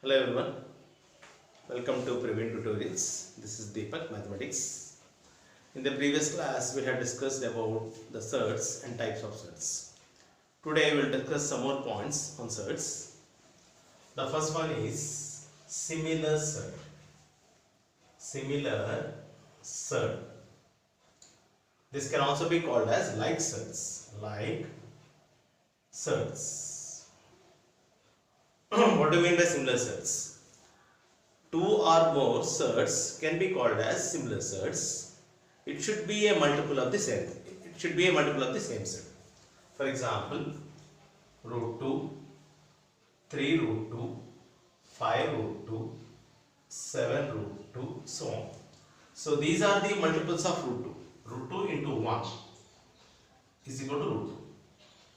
Hello everyone, welcome to Praveen Tutorials. This is Deepak Mathematics. In the previous class we had discussed about the surds and types of surds. Today we will discuss some more points on surds. The first one is similar surd. Similar surd. This can also be called as like surds. Like surds. What do you mean by similar surds? Two or more surds can be called as similar surds. It should be a multiple of the same. It should be a multiple of the same surd. For example, root 2, 3 root 2, 5 root 2, 7 root 2, so on. So these are the multiples of root 2. Root 2 into 1 is equal to root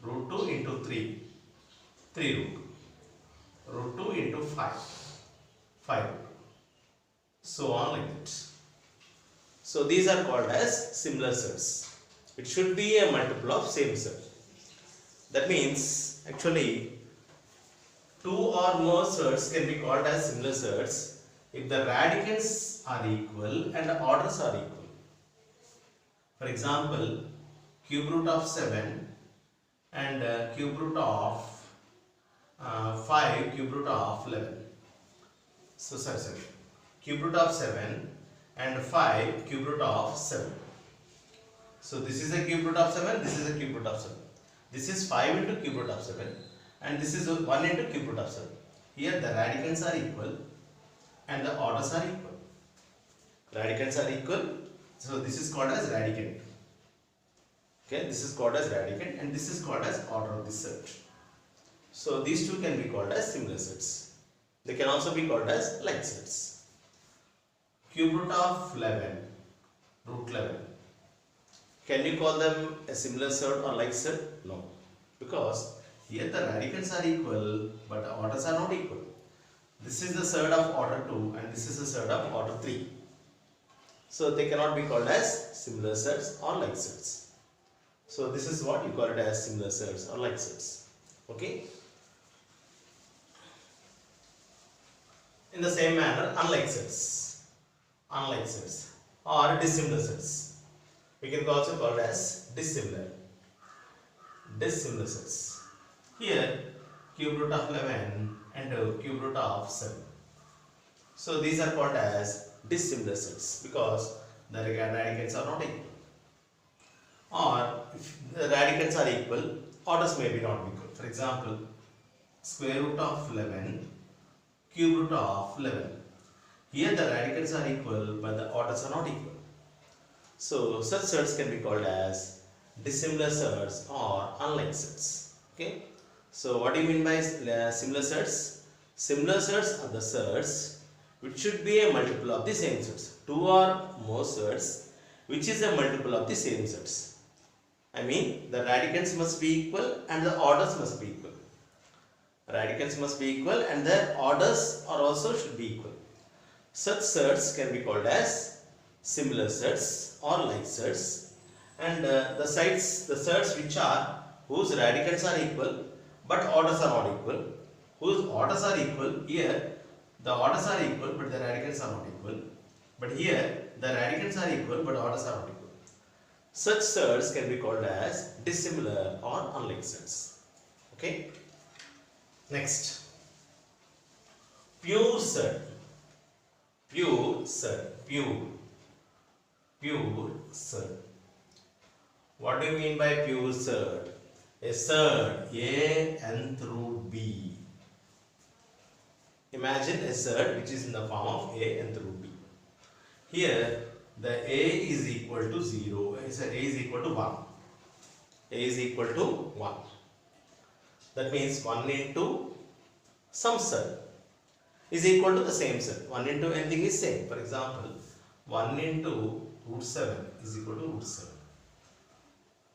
2. Root 2 into 3, 3 root 2. Root 2 into 5, 5 root 2. So on like that. So these are called as similar surds. It should be a multiple of same surd. That means actually two or more surds can be called as similar surds if the radicands are equal and the orders are equal. For example, cube root of 7 and cube root of 5 cube root of 11. So cube root of 7 and 5 cube root of 7. So this is a cube root of 7, this is a cube root of 7. This is 5 into cube root of 7 and this is 1 into cube root of 7. Here the radicands are equal and the orders are equal. Radicands are equal, so this is called as radicand. Okay, this is called as radicand and this is called as order of the surd. So these two can be called as similar surds. They can also be called as like surds. Cube root of 11, root 11. Can you call them a similar surd or like surd? No. Because here the radicands are equal but the orders are not equal. This is the surd of order 2 and this is the surd of order 3. So they cannot be called as similar surds or like surds. So this is what you call it as similar surds or like surds. Okay. In the same manner, unlike surds or dissimilar surds, we can also call it as dissimilar surds. Here cube root of 11 and cube root of 7. So these are called as dissimilar surds because the radicands are not equal. Or if the radicands are equal, orders may be not equal. For example, square root of 11 cube root of 11. Here the radicands are equal but the orders are not equal. So such surds can be called as dissimilar surds or unlike surds. Okay. So what do you mean by similar surds? Similar surds are the surds which should be a multiple of the same surds. Two or more surds which is a multiple of the same surds. I mean the radicands must be equal and the orders must be equal. Radicands must be equal and their orders are also should be equal. Such surds can be called as similar surds or like surds, and the surds whose radicands are equal but orders are not equal. Whose orders are equal, here the orders are equal but the radicands are not equal. But here the radicands are equal but orders are not equal. Such surds can be called as dissimilar or unlike surds. Okay. Next, pure surd. Pure surd. What do you mean by pure surd? A surd A nth root B. Imagine a surd which is in the form of A nth root B. Here the A is equal to 0. A is equal to 1. A is equal to 1. That means 1 into some surd is equal to the same surd. 1 into anything is same. For example, 1 into root 7 is equal to root 7.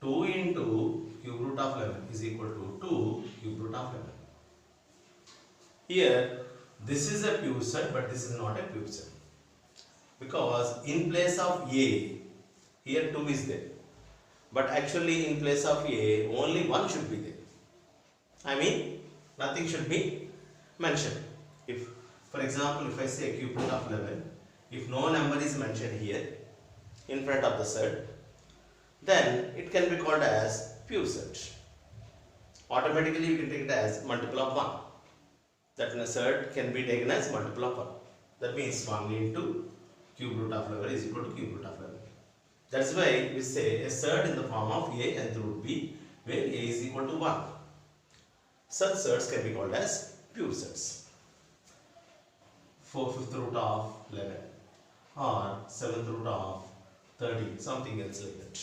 2 into cube root of 11 is equal to 2 cube root of 11. Here, this is a pure surd but this is not a pure surd. Because in place of A, here 2 is there. But actually in place of A, only 1 should be there. I mean, nothing should be mentioned. If For example, if I say a cube root of 11, if no number is mentioned here in front of the set, then it can be called as pure set. Automatically you can take it as multiple of 1. That means set can be taken as multiple of 1. That means 1 into cube root of 11 is equal to cube root of 11. That's why we say a set in the form of a nth root b, where a is equal to 1. Such sets can be called as pure sets. 4/5 root of 11 or 7th root of 13, something else like that.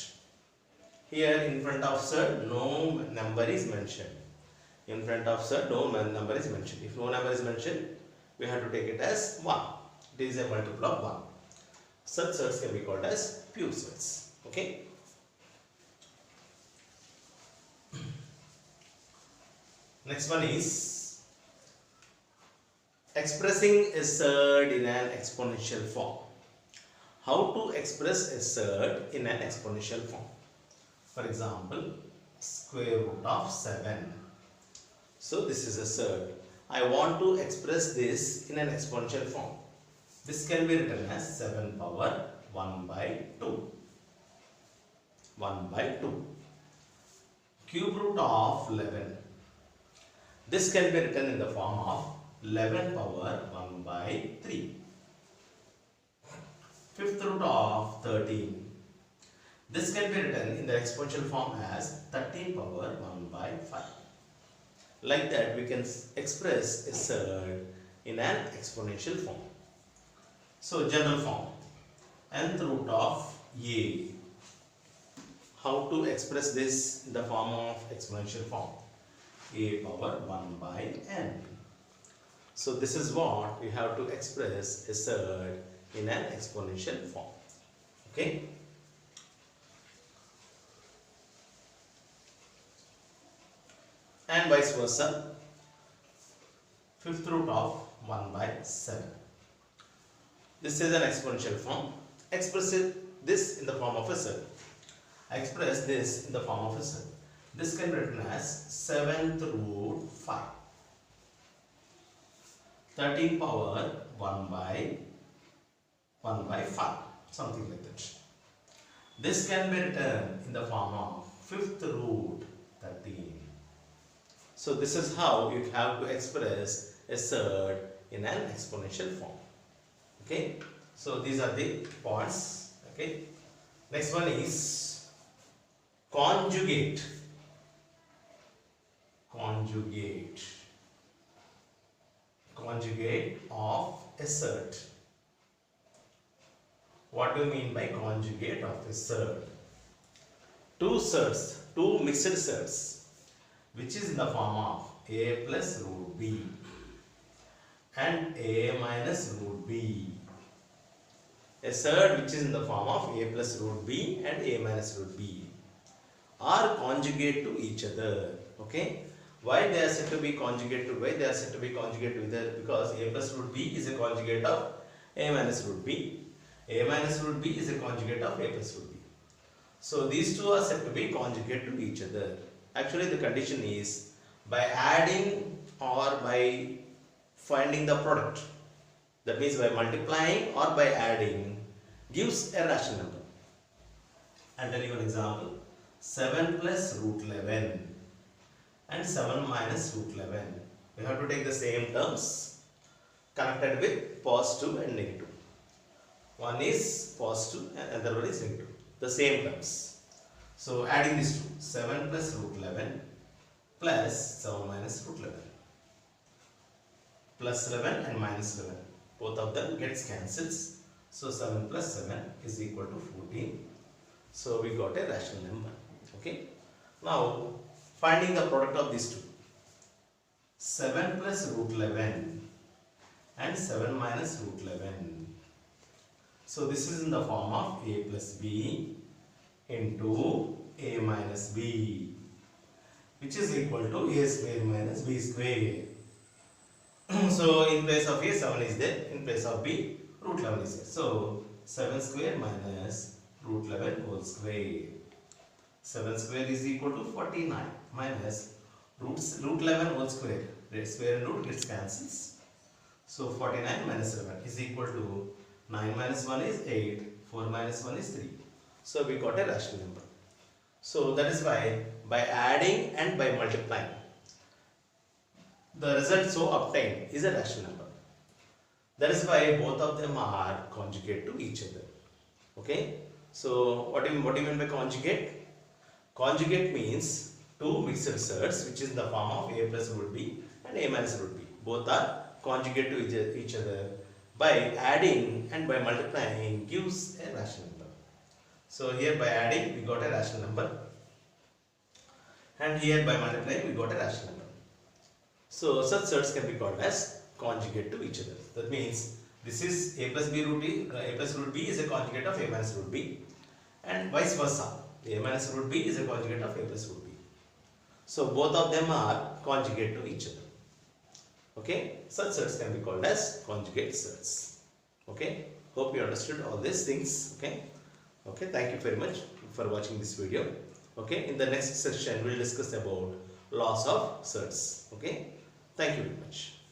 Here in front of set no number is mentioned. In front of set no number is mentioned. If no number is mentioned, we have to take it as 1. It is a multiple of 1. Such sets can be called as pure sets. Okay. Next one is expressing a set in an exponential form. How to express a set in an exponential form? For example, square root of 7. So this is a set. I want to express this in an exponential form. This can be written as 7 power 1 by 2. 1 by 2. Cube root of 11. This can be written in the form of 11 power 1 by 3. 5th root of 13. This can be written in the exponential form as 13 power 1 by 5. Like that we can express a set in an exponential form. So general form, nth root of a. How to express this in the form of exponential form? A power 1 by n. So this is what we have to express a set in an exponential form. Okay. And vice versa. 5th root of 1 by 7. This is an exponential form. Express this in the form of a set. Express this in the form of a set. This can be written as 7th root 5. 13 power 1 by 5. Something like that. This can be written in the form of 5th root 13. So this is how you have to express a set in an exponential form. Okay. So these are the points. Okay. Next one is conjugate. Conjugate of a set. What do you mean by conjugate of a set? Two sets, two mixed sets, which is in the form of a plus root b and a minus root b. A set which is in the form of a plus root b and a minus root b are conjugate to each other. Okay. Why they are said to be conjugate to? Why they are said to be conjugate to each other? Because a plus root b is a conjugate of a minus root b. A minus root b is a conjugate of a plus root b. So these two are said to be conjugate to each other. Actually, the condition is by adding or by finding the product. That means by multiplying or by adding gives a rational number. I'll tell you an example. 7 plus root 11 and 7 minus root 11. We have to take the same terms connected with positive and negative. One is positive and another one is negative. The same terms. So adding these two, 7 plus root 11 plus 7 minus root 11. Plus 11 and minus 11. Both of them gets cancelled. So 7 plus 7 is equal to 14. So we got a rational number. Okay. Now finding the product of these two. 7 plus root 11 and 7 minus root 11. So this is in the form of a plus b into a minus b, which is equal to a square minus b square. So in place of a, 7 is there. In place of b, root 11 is there. So 7 square minus root 11 whole square. 7 square is equal to 49 minus root 11 whole square. Square and root gets cancels. So 49 minus 11 is equal to 9 minus 1 is 8, 4 minus 1 is 3. So we got a rational number. So that is why by adding and by multiplying, the result so obtained is a rational number. That is why both of them are conjugate to each other. Okay. So what do you mean by conjugate? Conjugate means two mixed results which is in the form of a plus root b and a minus root b. Both are conjugate to each other. By adding and by multiplying gives a rational number. So here by adding we got a rational number, and here by multiplying we got a rational number. So such sets can be called as conjugate to each other. That means this is a plus b root b, a plus root b is a conjugate of a minus root b, and vice versa. A minus root b is a conjugate of a plus root b. So both of them are conjugate to each other. Okay, such sets can be called as conjugate sets. Okay, hope you understood all these things. Okay, thank you very much for watching this video. Okay, in the next section we'll discuss about laws of sets. Okay, thank you very much.